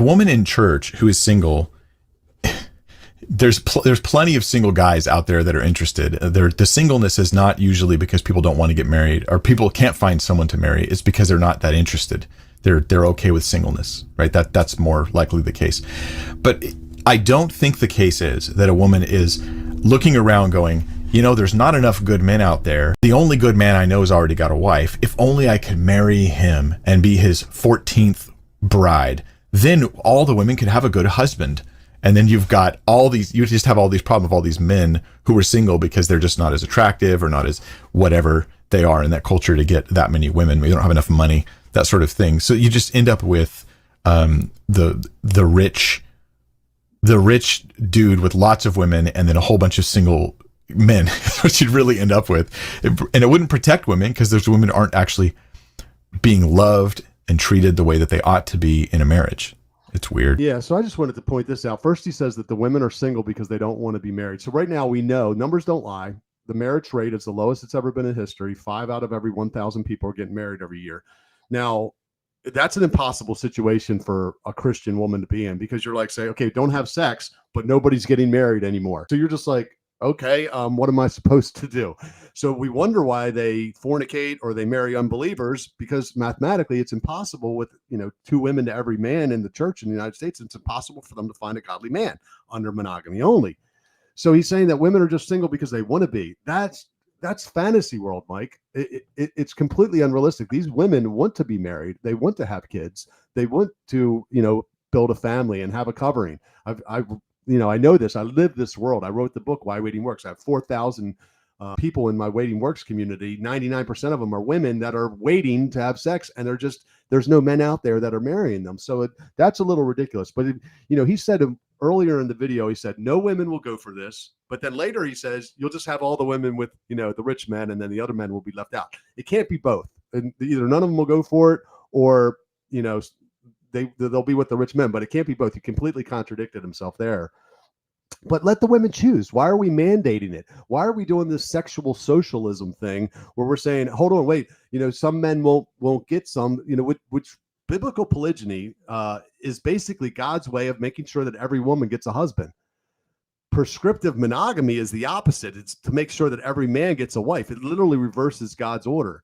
A woman in church who is single, there's plenty of single guys out there that are interested. The singleness is not usually because people don't want to get married or people can't find someone to marry. It's because they're not that interested. They're okay with singleness, right? That's more likely the case. But I don't think the case is that a woman is looking around going, there's not enough good men out there. The only good man I know has already got a wife. If only I could marry him and be his 14th bride, then all the women could have a good husband. And then you just have all these problems of all these men who are single because they're just not as attractive or not as whatever they are in that culture to get that many women. We don't have enough money, that sort of thing. So you just end up with the rich dude with lots of women and then a whole bunch of single men. That's what you'd really end up with. And it wouldn't protect women because those women aren't actually being loved and treated the way that they ought to be in a marriage. It's weird. Yeah, so I just wanted to point this out. First, he says that the women are single because they don't want to be married. So right now we know numbers don't lie. The marriage rate is the lowest it's ever been in history. 5 out of every 1,000 people are getting married every year. Now, that's an impossible situation for a Christian woman to be in because you're like, say, okay, don't have sex, but nobody's getting married anymore. So you're just like, okay, what am I supposed to do? So we wonder why they fornicate or they marry unbelievers because mathematically it's impossible with, 2 women to every man in the church in the United States. It's impossible for them to find a godly man under monogamy only. So he's saying that women are just single because they want to be. That's fantasy world, Mike. It's completely unrealistic. These women want to be married. They want to have kids. They want to, build a family and have a covering. I know this. I live this world. I wrote the book, Why Waiting Works. I have 4,000 people in my Waiting Works community. 99% of them are women that are waiting to have sex, and there's no men out there that are marrying them. So that's a little ridiculous. But he said earlier in the video, he said no women will go for this. But then later he says you'll just have all the women with the rich men, and then the other men will be left out. It can't be both. And either none of them will go for it, or they'll be with the rich men, but it can't be both. He completely contradicted himself there. But let the women choose. Why are we mandating it? Why are we doing this sexual socialism thing where we're saying, hold on, wait, some men won't get some, which biblical polygyny is basically God's way of making sure that every woman gets a husband. Prescriptive monogamy is the opposite. It's to make sure that every man gets a wife. It literally reverses God's order.